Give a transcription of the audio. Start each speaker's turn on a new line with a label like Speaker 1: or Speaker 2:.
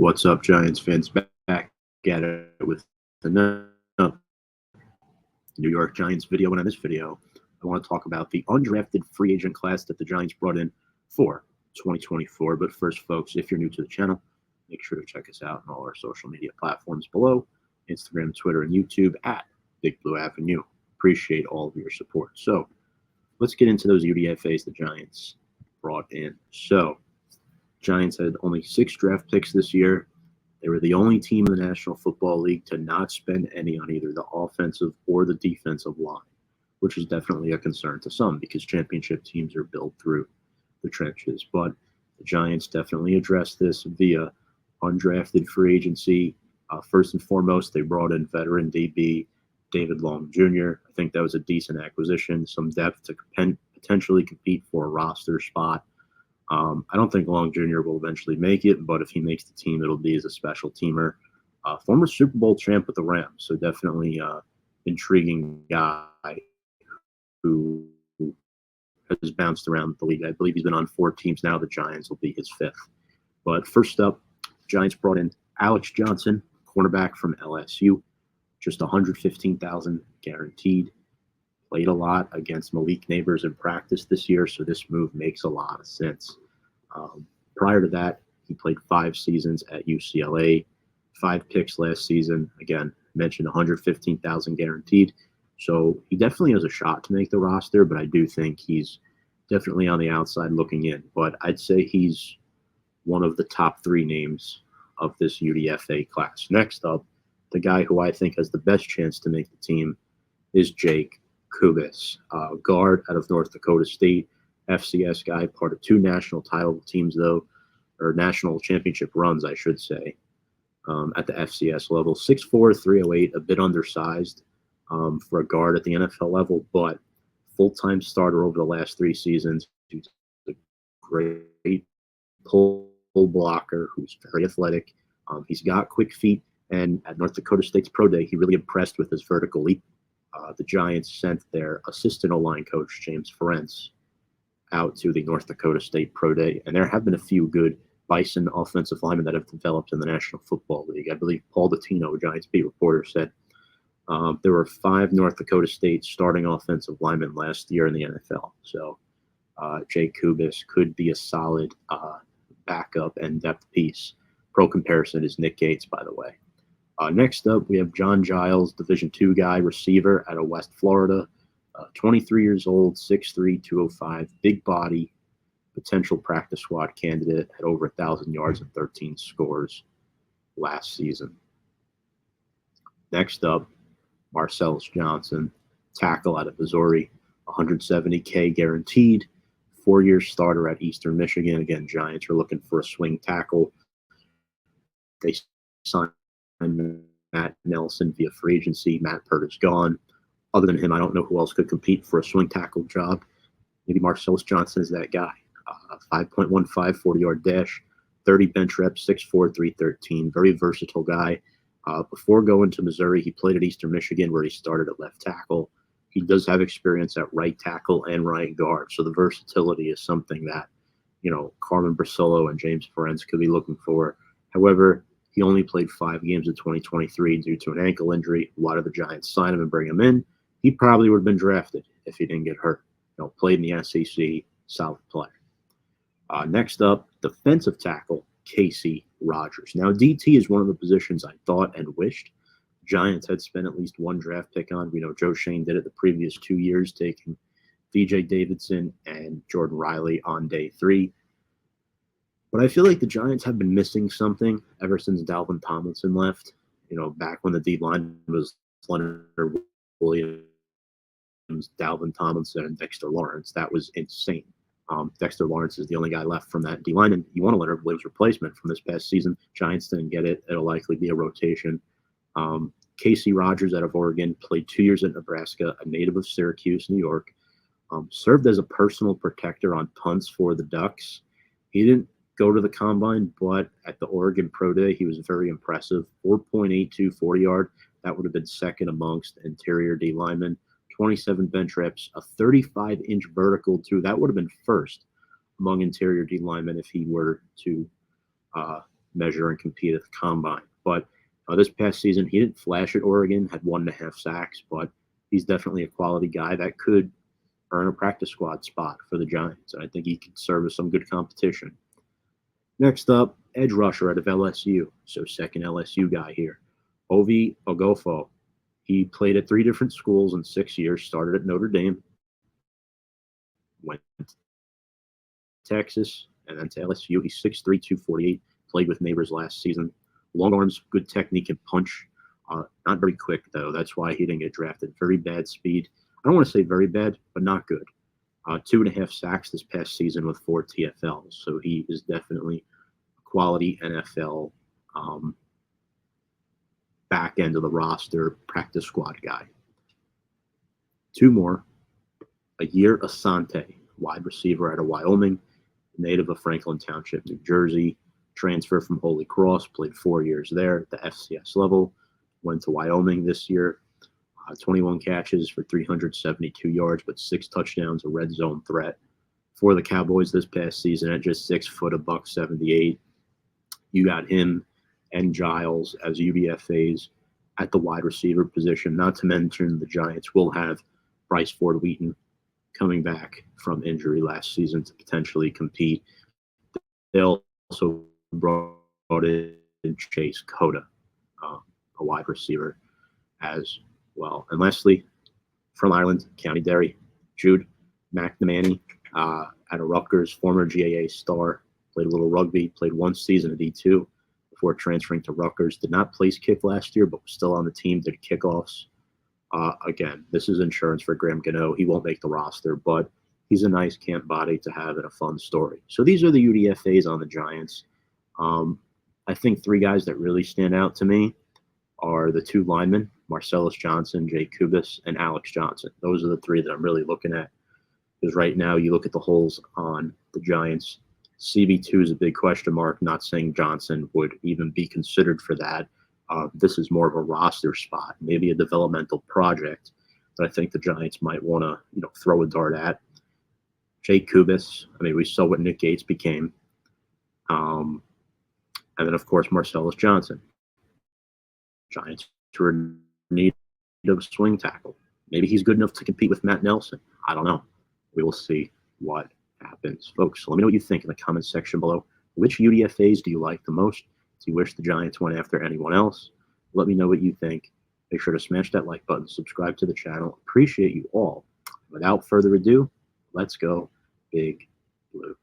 Speaker 1: What's up, Giants fans? Back at it with another New York Giants video. And in this video, I want to talk about the undrafted free agent class that the Giants brought in for 2024. But first, folks, if you're new to the channel, make sure to check us out on all our social media platforms below: Instagram, Twitter, and YouTube at bigblueavenue. Appreciate all of your support. So let's get into those UDFAs the Giants brought in. So Giants had only 6 draft picks this year. They were the only team in the National Football League to not spend any on either the offensive or the defensive line, which is definitely a concern to some because championship teams are built through the trenches. But the Giants definitely addressed this via undrafted free agency. First and foremost, they brought in veteran DB David Long Jr. I think that was a decent acquisition, some depth to potentially compete for a roster spot. I don't think Long Jr. will eventually make it, but if he makes the team, it'll be as a special teamer. Former Super Bowl champ with the Rams, so definitely intriguing guy who has bounced around the league. I believe he's been on 4 teams now. The Giants will be his 5th. But first up, Giants brought in Alex Johnson, cornerback from LSU, just $115,000 guaranteed. Played a lot against Malik Neighbors in practice this year, so this move makes a lot of sense. Prior to that, he played 5 seasons at UCLA, 5 picks last season. Again, mentioned $115,000 guaranteed. So he definitely has a shot to make the roster, but I do think he's definitely on the outside looking in. But I'd say he's one of the top 3 names of this UDFA class. Next up, the guy who I think has the best chance to make the team is Jake Kubas, guard out of North Dakota State, FCS guy, part of 2 national title teams, though, or national championship runs, I should say, at the FCS level. 6'4", 308, a bit undersized for a guard at the NFL level, but full-time starter over the last 3 seasons. He's a great pull blocker who's very athletic. He's got quick feet, and at North Dakota State's Pro Day, he really impressed with his vertical leap. The Giants sent their assistant O-line coach, James Ferentz, out to the North Dakota State Pro Day, and there have been a few good Bison offensive linemen that have developed in the National Football League. I believe Paul Dottino, Giants beat reporter, said there were 5 North Dakota State starting offensive linemen last year in the NFL. So Jake Kubas could be a solid backup and depth piece. Pro comparison is Nick Gates, by the way. Next up, we have John Giles, Division II guy, receiver out of West Florida, 23 years old, 6'3", 205, big body, potential practice squad candidate, had over 1,000 yards and 13 scores last season. Next up, Marcellus Johnson, tackle out of Missouri, $170K guaranteed, 4-year starter at Eastern Michigan. Again, Giants are looking for a swing tackle. They signed Matt Nelson via free agency. Matt Pert is gone. Other than him, I don't know who else could compete for a swing tackle job. Maybe Marcellus Johnson is that guy. 5.15 40-yard dash, 30 bench reps, 6'4", 313. Very versatile guy. Before going to Missouri, he played at Eastern Michigan, where he started at left tackle. He does have experience at right tackle and right guard, so the versatility is something that, Carmen Brasillo and James Ferentz could be looking for. However, he only played 5 games in 2023 due to an ankle injury. Why did the Giants sign him and bring him in? He probably would have been drafted if he didn't get hurt. Played in the SEC, solid player. Next up, defensive tackle, Casey Rogers. Now, DT is one of the positions I thought and wished Giants had spent at least 1 draft pick on. We know Joe Shane did it the previous 2 years, taking VJ Davidson and Jordan Riley on day 3. But I feel like the Giants have been missing something ever since Dalvin Tomlinson left. Back when the D-line was Leonard Williams, Dalvin Tomlinson, and Dexter Lawrence. That was insane. Dexter Lawrence is the only guy left from that D-line, and you want a Leonard Williams replacement from this past season. Giants didn't get it. It'll likely be a rotation. Casey Rogers out of Oregon played 2 years at Nebraska, a native of Syracuse, New York. Served as a personal protector on punts for the Ducks. He didn't go to the combine, but at the Oregon Pro Day, he was very impressive. 4.82 40-yard. That would have been second amongst interior D linemen. 27 bench reps, a 35-inch vertical, too. That would have been first among interior D linemen if he were to measure and compete at the combine. But this past season, he didn't flash at Oregon, had 1.5 sacks, but he's definitely a quality guy that could earn a practice squad spot for the Giants. And I think he could serve as some good competition. Next up, edge rusher out of LSU. So second LSU guy here. Ovi Ogofo. He played at 3 different schools in 6 years, started at Notre Dame, went to Texas, and then to LSU. He's 6'3", 248, played with Neighbors last season. Long arms, good technique and punch. Not very quick, though. That's why he didn't get drafted. Very bad speed. I don't want to say very bad, but not good. 2.5 sacks this past season with 4 TFLs. So he is definitely a quality NFL back end of the roster practice squad guy. 2 more. Yair Asante, wide receiver out of Wyoming, native of Franklin Township, New Jersey, transfer from Holy Cross, played 4 years there at the FCS level, went to Wyoming this year, 21 catches for 372 yards, but 6 touchdowns, a red zone threat for the Cowboys this past season at just 6 foot, $178. You got him and Giles as UDFAs at the wide receiver position, not to mention the Giants will have Bryce Ford-Wheaton coming back from injury last season to potentially compete. They also brought in Chase Cota, a wide receiver as well. And lastly, from Ireland, County Derry, Jude McNamee out of Rutgers, former GAA star, played a little rugby, played 1 season at D2 before transferring to Rutgers. Did not place kick last year, but was still on the team, did kickoffs. Again, this is insurance for Graham Gano. He won't make the roster, but he's a nice camp body to have and a fun story. So these are the UDFAs on the Giants. I think 3 guys that really stand out to me are the 2 linemen, Marcellus Johnson, Jay Kubas, and Alex Johnson. Those are the 3 that I'm really looking at. Because right now you look at the holes on the Giants. CB2 is a big question mark, not saying Johnson would even be considered for that. This is more of a roster spot, maybe a developmental project that I think the Giants might want to, throw a dart at. Jay Kubas, we saw what Nick Gates became. And then, of course, Marcellus Johnson. Giants were in need of a swing tackle. Maybe he's good enough to compete with Matt Nelson. I don't know. We will see what happens. Folks, let me know what you think in the comments section below. Which UDFAs do you like the most? Do you wish the Giants went after anyone else? Let me know what you think. Make sure to smash that like button, subscribe to the channel. Appreciate you all. Without further ado, let's go Big Blue.